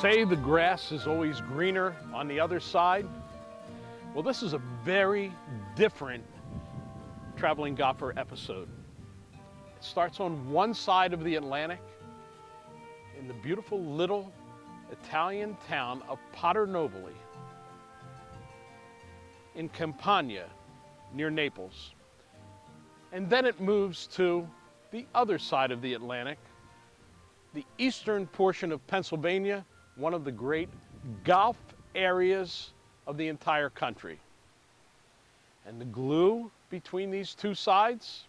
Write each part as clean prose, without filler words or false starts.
say the grass is always greener on the other side. Well, this is a very different traveling golfer episode. It starts on one side of the Atlantic in the beautiful little Italian town of Paternovoli in Campania near Naples. And then it moves to the other side of the Atlantic, the eastern portion of Pennsylvania, one of the great golf areas of the entire country. And the glue between these two sides,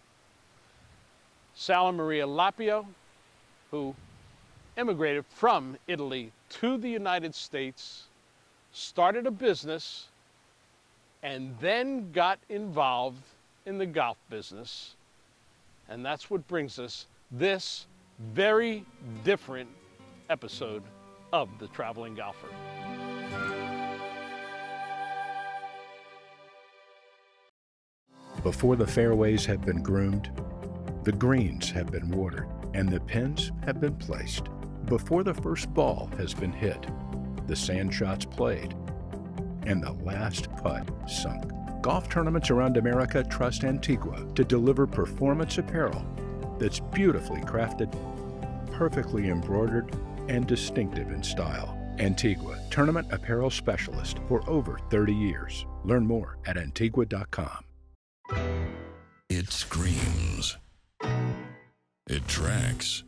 Sal and Maria Lapio, who immigrated from Italy to the United States, started a business, and then got involved in the golf business. And that's what brings us this very different episode of The Traveling Golfer. Before the fairways have been groomed, the greens have been watered, and the pins have been placed. Before the first ball has been hit, the sand shots played, and the last putt sunk. Golf tournaments around America trust Antigua to deliver performance apparel that's beautifully crafted, perfectly embroidered, and distinctive in style. Antigua, tournament apparel specialist for over 30 years. Learn more at antigua.com. It screams. It tracks.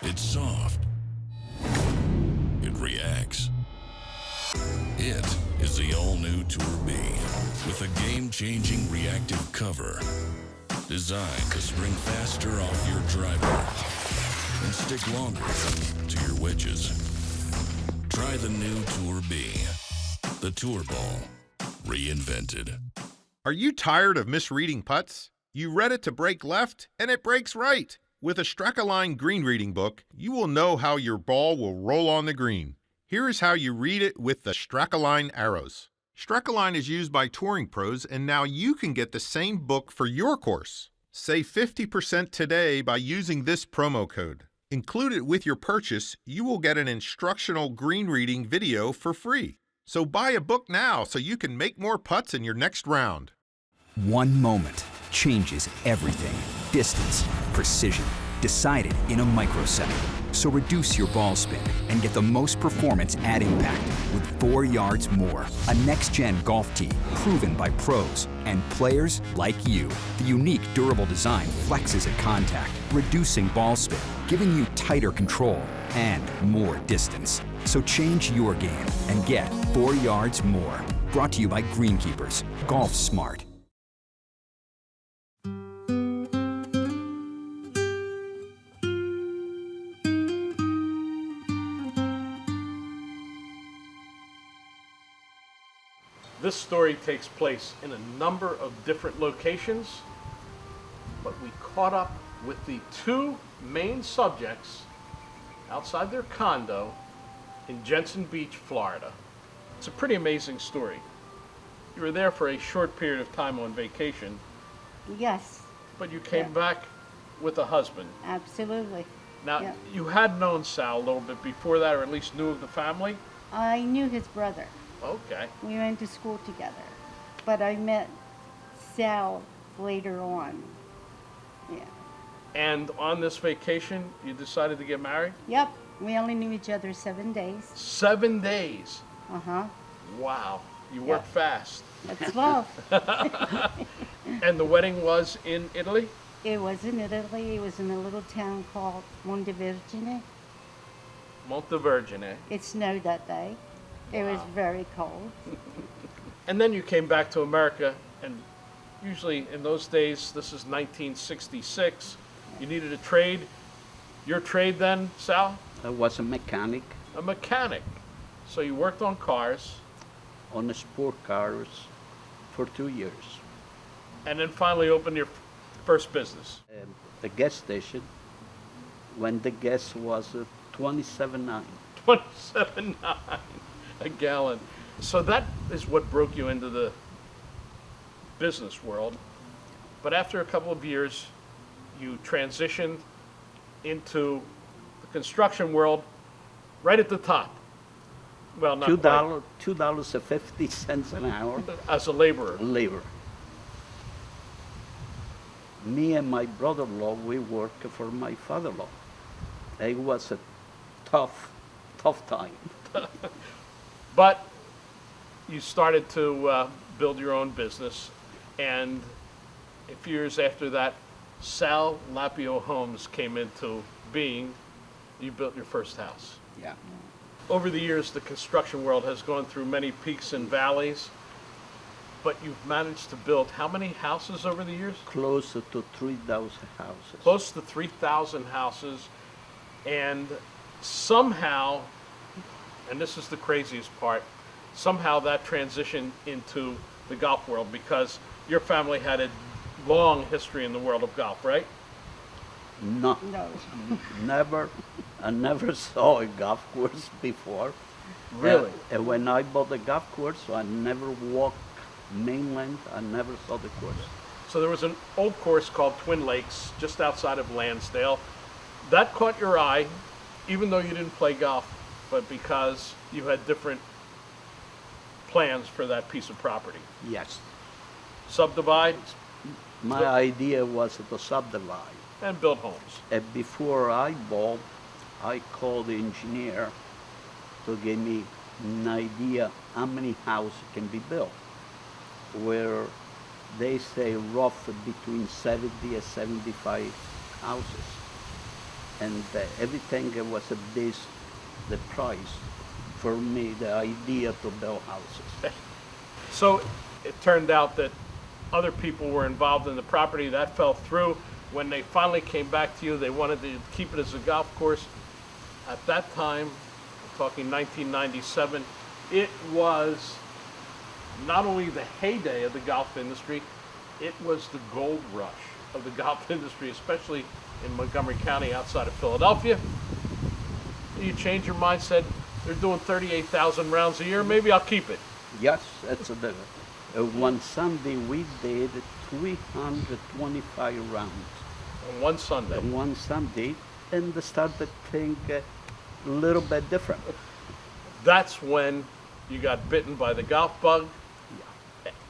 It's soft. It reacts. It is the all-new Tour B with a game-changing reactive cover designed to spring faster off your driver and stick longer to your wedges. Try the new Tour B, the Tour Ball, reinvented. Are you tired of misreading putts? You read it to break left, and it breaks right. With a Strakaline green reading book, you will know how your ball will roll on the green. Here is how you read it with the Strakaline arrows. Strakaline is used by touring pros, and now you can get the same book for your course. Save 50% today by using this promo code. Included with your purchase, you will get an instructional green reading video for free. So buy a book now so you can make more putts in your next round. One moment changes everything. Distance, precision, decided in a microsecond. So reduce your ball spin and get the most performance at impact with 4 yards more. A next-gen golf tee proven by pros and players like you. The unique durable design flexes at contact, reducing ball spin, giving you tighter control and more distance. So change your game and get 4 yards more. Brought to you by Greenkeepers. Golf smart. This story takes place in a number of different locations, but we caught up with the two main subjects outside their condo in Jensen Beach, Florida. It's a pretty amazing story. You were there for a short period of time on vacation. Yes. But you came back with a husband. Absolutely. Now, you had known Sal a little bit before that, or at least knew of the family? I knew his brother. Okay. We went to school together. But I met Sal later on. Yeah. And on this vacation, you decided to get married? Yep. We only knew each other 7 days. 7 days? Uh-huh. Wow. You work fast. That's love. And the wedding was in Italy? It was in Italy. It was in a little town called Montevergine. Montevergine. It snowed that day. It was very cold. And then you came back to America, and usually in those days, this is 1966, you needed a trade. Your trade then, Sal? I was a mechanic. A mechanic. So you worked on cars. On the sport cars for 2 years. And then finally opened your first business. The gas station, when the gas was 27.9. 27.9 a gallon. So that is what broke you into the business world. But after a couple of years, you transitioned into the construction world right at the top. Well, not quite. $2.50 an hour As a laborer. labor. Me and my brother-in-law, we work for my father-in-law. It was a tough time. But you started to build your own business, and a few years after that, Sal Lapio Homes came into being. You built your first house. Yeah. Over the years, the construction world has gone through many peaks and valleys, but you've managed to build how many houses over the years? Closer to 3,000 houses. Close to 3,000 houses, and somehow, and this is the craziest part, somehow that transitioned into the golf world because your family had a long history in the world of golf, right? No, No. never. I never saw a golf course before. Really? And when I bought the golf course, I never walked mainland. I never saw the course. So there was an old course called Twin Lakes just outside of Lansdale. That caught your eye, even though you didn't play golf, but because you had different plans for that piece of property. Yes. Subdivide My idea was to subdivide. and build homes. And before I bought, I called the engineer to give me an idea how many houses can be built. Where they say rough between 70 and 75 houses. And everything was a base, the price for me, the idea to build houses. So it turned out that other people were involved in the property. That fell through. When they finally came back to you, they wanted to keep it as a golf course. At that time, we're talking 1997, it was not only the heyday of the golf industry, it was the gold rush of the golf industry, especially in Montgomery County outside of Philadelphia. You changed your mind, said, they're doing 38,000 rounds a year, maybe I'll keep it. Yes, that's a bit. One Sunday we did 325 rounds. On one Sunday. One Sunday, and they started to think a little bit different. That's when you got bitten by the golf bug,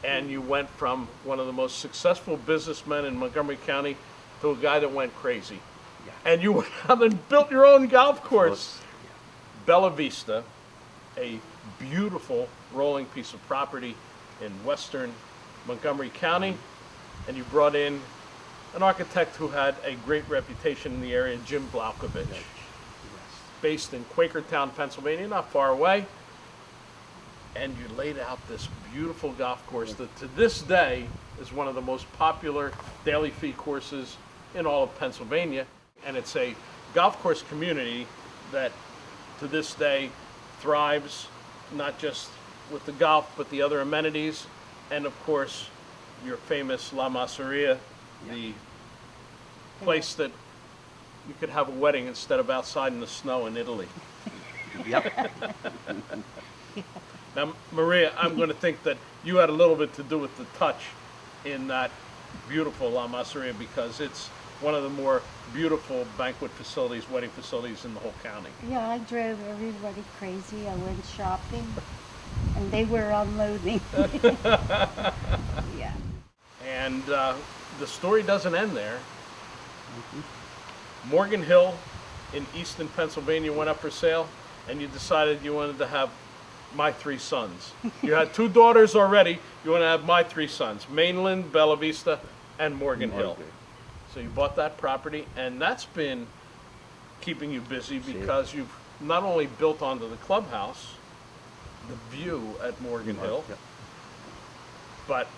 and you went from one of the most successful businessmen in Montgomery County to a guy that went crazy. Yeah. And you went out and built your own golf course. Bella Vista, a beautiful rolling piece of property in western Montgomery County, and you brought in an architect who had a great reputation in the area, Jim Blaukovich, based in Quakertown, Pennsylvania, not far away. And you laid out this beautiful golf course that to this day is one of the most popular daily fee courses in all of Pennsylvania. And it's a golf course community that to this day thrives not just with the golf, but the other amenities. And of course, your famous La Masseria, the place that you could have a wedding instead of outside in the snow in Italy. Yep. Now, Maria, I'm going to think that you had a little bit to do with the touch in that beautiful La Masseria because it's one of the more beautiful banquet facilities, wedding facilities in the whole county. Yeah, I drove everybody crazy. I went shopping, and they were unloading. Yeah. And the story doesn't end there. Morgan Hill in Easton, Pennsylvania went up for sale, and you decided you wanted to have my three sons. You had two daughters already. You want to have my three sons, Mainland, Bella Vista, and Morgan Hill. So you bought that property, and that's been keeping you busy because you've not only built onto the clubhouse, the view at Morgan Hill, but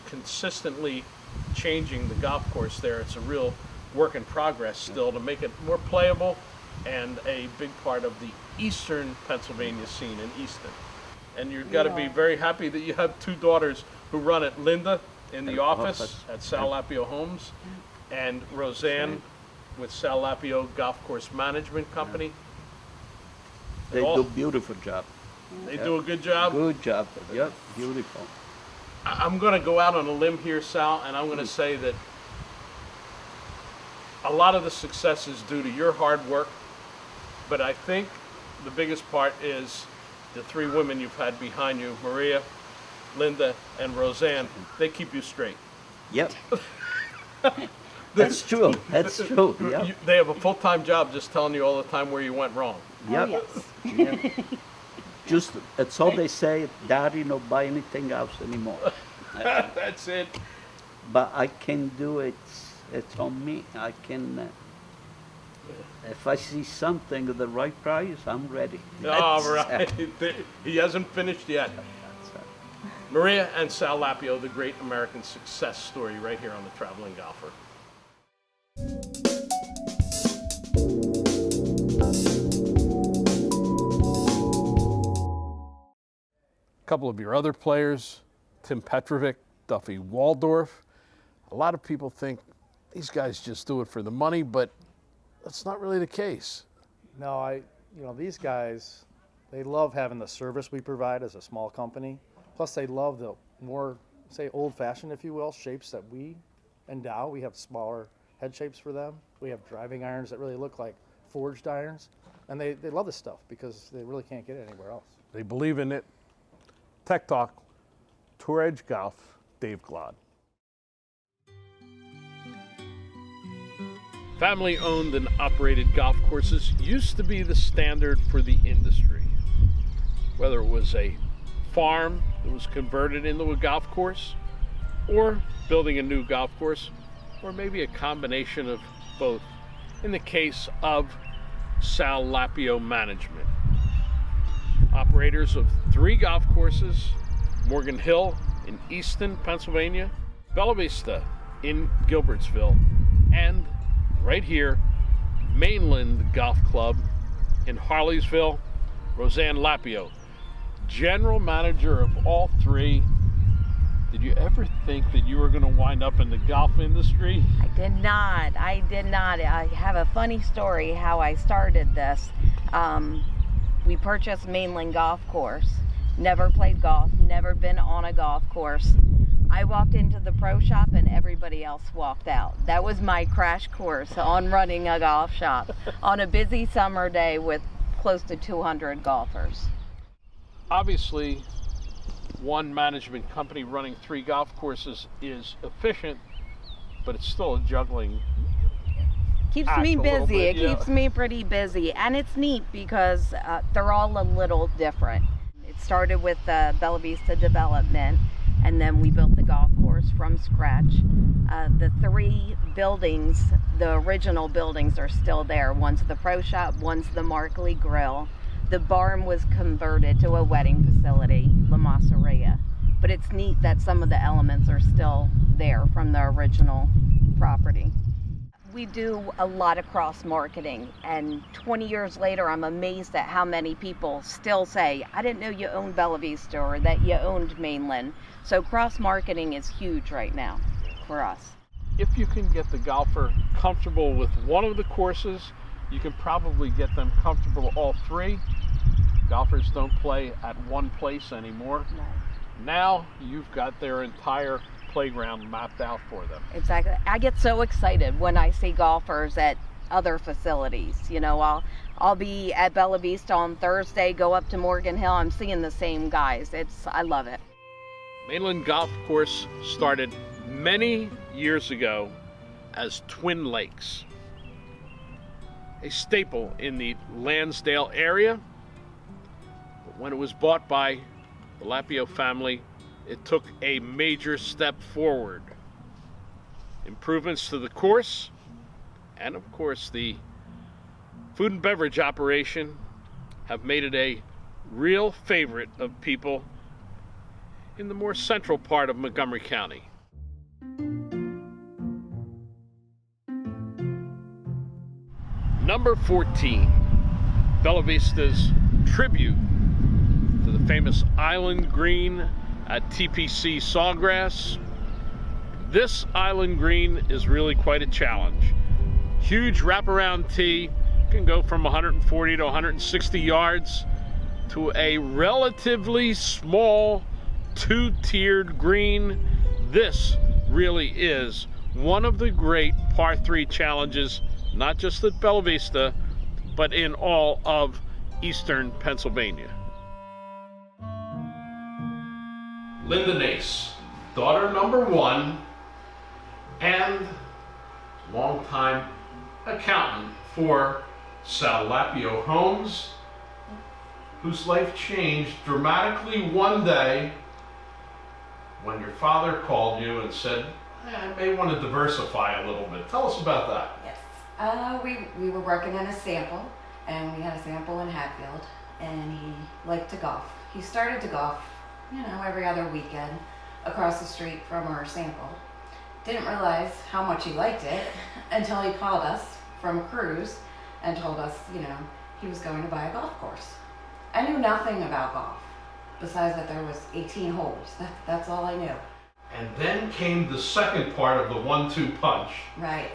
consistently changing the golf course there. It's a real work in progress still to make it more playable and a big part of the eastern Pennsylvania scene in Easton. And you've got to be very happy that you have two daughters who run it, Linda in the office at Sal Lapio Homes, and Roseanne with Sal Lapio Golf Course Management Company. They do beautiful job. They do a good job. Good job. Yep, beautiful. I'm going to go out on a limb here, Sal, and I'm going to say that a lot of the success is due to your hard work, but I think the biggest part is the three women you've had behind you, Maria, Linda, and Roseanne. They keep you straight. Yep. That's true. That's true. Yep. They have a full-time job just telling you all the time where you went wrong. Yep. Oh, yes. Yep. Just, that's all they say, Daddy, don't buy anything else anymore. That's it. But I can do it. It's on me. I can, if I see something at the right price, I'm ready. All right. He hasn't finished yet. That's right. Maria and Sal Lapio, the great American success story right here on The Traveling Golfer. A couple of your other players, Tim Petrovic, Duffy Waldorf. A lot of people think these guys just do it for the money, but that's not really the case. No, these guys, they love having the service we provide as a small company. Plus, they love the more, say, old-fashioned, if you will, shapes that we endow. We have smaller head shapes for them. We have driving irons that really look like forged irons. And they love this stuff because they really can't get it anywhere else. They believe in it. Tech Talk, Tour Edge Golf, Dave Glod. Family-owned and operated golf courses used to be the standard for the industry. Whether it was a farm that was converted into a golf course, or building a new golf course, or maybe a combination of both, in the case of Sal Lapio Management. Operators of 3 golf courses, Morgan Hill in Easton, Pennsylvania, Bella Vista in Gilbertsville, and right here, Mainland Golf Club in Harleysville, Roseanne Lapio, general manager of all 3. Did you ever think that you were going to wind up in the golf industry? I did not. I have a funny story how I started this. We purchased Mainland Golf Course. Never played golf, never been on a golf course. I walked into the pro shop and everybody else walked out. That was my crash course on running a golf shop on a busy summer day with close to 200 golfers. Obviously, one management company running 3 golf courses is efficient, but it's still a juggling Keeps act me a little busy. bit, It yeah. keeps me pretty busy, and it's neat because they're all a little different. It started with the Bella Vista development, and then we built the golf course from scratch. The 3 buildings, the original buildings, are still there. One's the pro shop, one's the Markley Grill. The barn was converted to a wedding facility, La Masseria. But it's neat that some of the elements are still there from the original property. We do a lot of cross-marketing, and 20 years later, I'm amazed at how many people still say, I didn't know you owned Bella Vista or that you owned Mainland. So cross-marketing is huge right now for us. If you can get the golfer comfortable with one of the courses, you can probably get them comfortable all 3. Golfers don't play at one place anymore. No. Now you've got their entire playground mapped out for them. Exactly. I get so excited when I see golfers at other facilities. You know, I'll be at Bella Vista on Thursday, go up to Morgan Hill, I'm seeing the same guys. I love it. Mainland Golf Course started many years ago as Twin Lakes, a staple in the Lansdale area. But when it was bought by the Lapio family, it took a major step forward. Improvements to the course, and of course the food and beverage operation, have made it a real favorite of people in the more central part of Montgomery County. Number 14, Bella Vista's tribute to the famous Island Green at TPC Sawgrass. This Island Green is really quite a challenge. Huge wraparound tee, can go from 140 to 160 yards to a relatively small 2-tiered green. This really is one of the great par 3 challenges, not just at Bella Vista, but in all of Eastern Pennsylvania. Linda Nace, daughter number 1 and longtime accountant for Sal Lapio Homes, whose life changed dramatically one day when your father called you and said, I may want to diversify a little bit. Tell us about that. Yes. We were working in a sample, and we had a sample in Hatfield, and he liked to golf. He started to golf, every other weekend across the street from our sample. Didn't realize how much he liked it until he called us from a cruise and told us, he was going to buy a golf course. I knew nothing about golf, besides that there was 18 holes. That's all I knew. And then came the second part of the 1-2 punch. Right.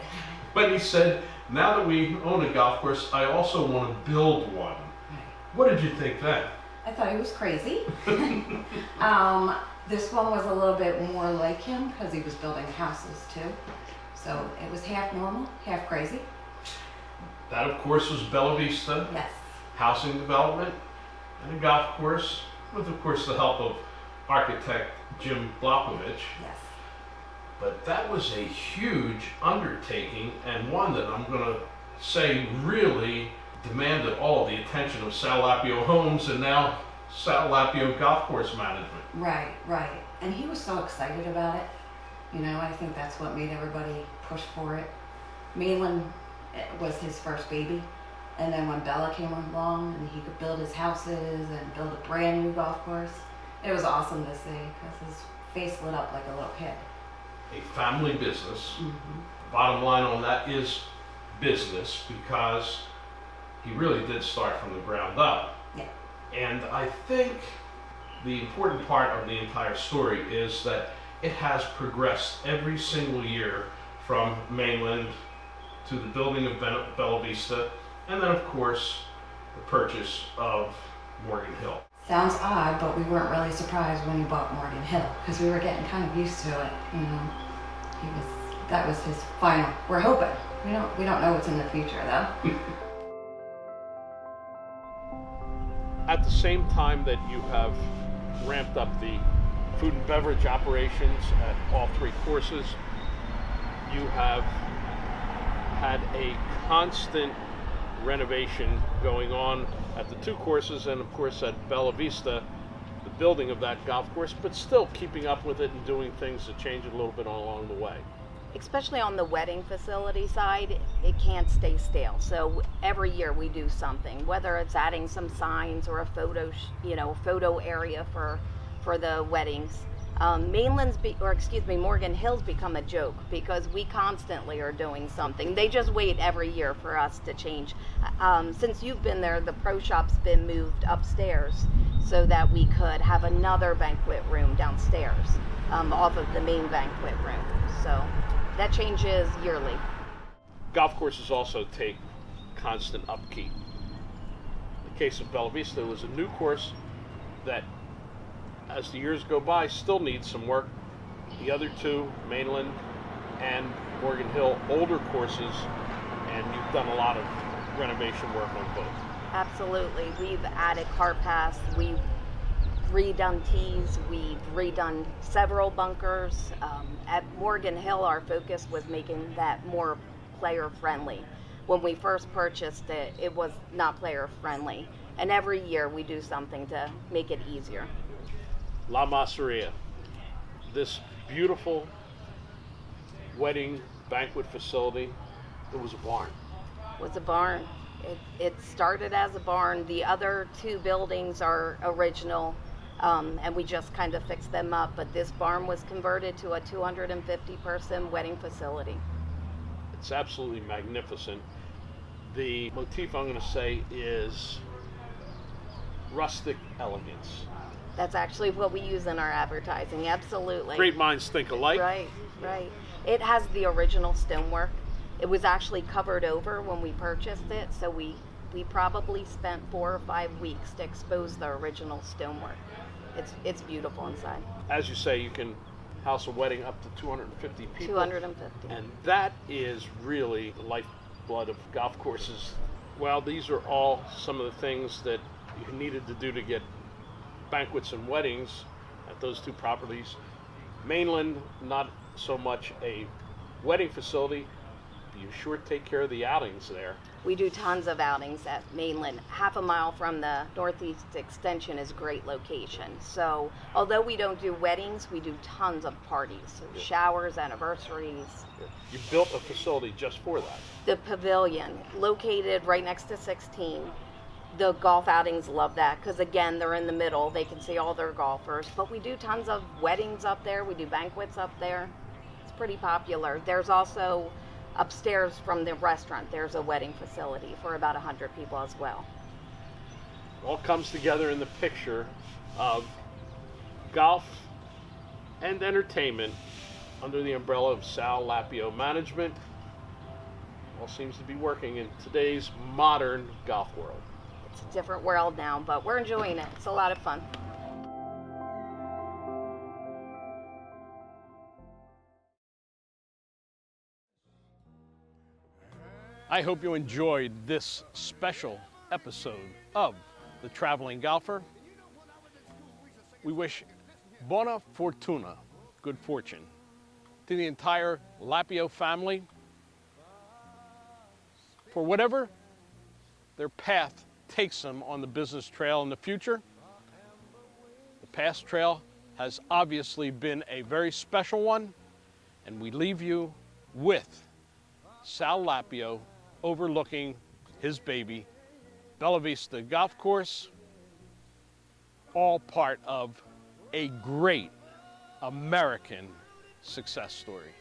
When he said, now that we own a golf course, I also want to build one. Right. What did you think then? I thought he was crazy. This one was a little bit more like him because he was building houses too. So it was half normal, half crazy. That, of course, was Bella Vista. Yes. Housing development and a golf course with, of course, the help of architect Jim Blockovich. Yes. But that was a huge undertaking, and one that I'm going to say really demanded all the attention of Sal Lapio Homes and now Sal Lapio Golf Course Management. Right. And he was so excited about it. I think that's what made everybody push for it. Mainland was his first baby. And then when Bella came along and he could build his houses and build a brand new golf course, it was awesome to see because his face lit up like a little kid. A family business. Mm-hmm. Bottom line on that is business, because he really did start from the ground up. Yeah. And I think the important part of the entire story is that it has progressed every single year, from Mainland to the building of Bella Vista, and then of course the purchase of Morgan Hill. Sounds odd, but we weren't really surprised when he bought Morgan Hill because we were getting kind of used to it. That was his final. We're hoping. We don't know what's in the future though. At the same time that you have ramped up the food and beverage operations at all 3 courses, you have had a constant renovation going on at the 2 courses, and of course at Bella Vista, the building of that golf course, but still keeping up with it and doing things to change it a little bit along the way. Especially on the wedding facility side, it can't stay stale. So every year we do something, whether it's adding some signs or a photo area for the weddings. Morgan Hill's become a joke because we constantly are doing something. They just wait every year for us to change. Since you've been there, the pro shop's been moved upstairs so that we could have another banquet room downstairs off of the main banquet room. So that changes yearly. Golf courses also take constant upkeep. In the case of Bella Vista, it was a new course that, as the years go by, still needs some work. The other 2, Mainland and Morgan Hill, older courses, and you've done a lot of renovation work on both. Absolutely. We've added car paths, we've redone tees, we've redone several bunkers. At Morgan Hill, our focus was making that more player friendly. When we first purchased it, it was not player friendly. And every year we do something to make it easier. La Masseria, this beautiful wedding banquet facility, it was a barn. It was a barn. It started as a barn. The other 2 buildings are original, and we just kind of fixed them up. But this barn was converted to a 250-person wedding facility. It's absolutely magnificent. The motif, I'm going to say, is rustic elegance. That's actually what we use in our advertising, absolutely. Great minds think alike. Right. It has the original stonework. It was actually covered over when we purchased it, so we probably spent 4 or 5 weeks to expose the original stonework. It's beautiful inside. As you say, you can house a wedding up to 250 people. 250. And that is really the lifeblood of golf courses Well, these are all some of the things that you needed to do to get banquets and weddings at those two properties. Mainland, not so much a wedding facility, but you sure take care of the outings there. We do tons of outings at Mainland. Half a mile from the Northeast Extension is a great location. So although we don't do weddings, we do tons of parties, so showers, anniversaries. You built a facility just for that. The pavilion, located right next to 16. The golf outings love that because, again, they're in the middle. They can see all their golfers. But we do tons of weddings up there. We do banquets up there. It's pretty popular. There's also upstairs from the restaurant, there's a wedding facility for about 100 people as well. It all comes together in the picture of golf and entertainment under the umbrella of Sal Lapio Management. All seems to be working in today's modern golf world. It's a different world now, but we're enjoying it. It's a lot of fun. I hope you enjoyed this special episode of The Traveling Golfer. We wish buona fortuna, good fortune, to the entire Lapio family for whatever their path takes them on the business trail in the future. The past trail has obviously been a very special one, and we leave you with Sal Lapio overlooking his baby, Bella Vista Golf Course, all part of a great American success story.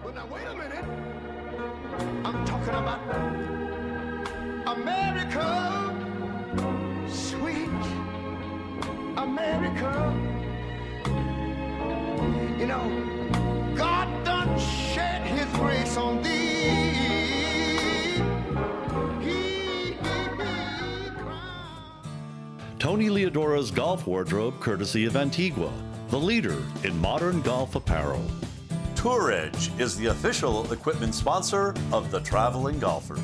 Well, now wait a minute. I'm talking about America, sweet America. You know, God done shed his grace on thee. Tony Leodora's golf wardrobe, courtesy of Antigua, the leader in modern golf apparel. Tour Edge is the official equipment sponsor of The Traveling Golfer.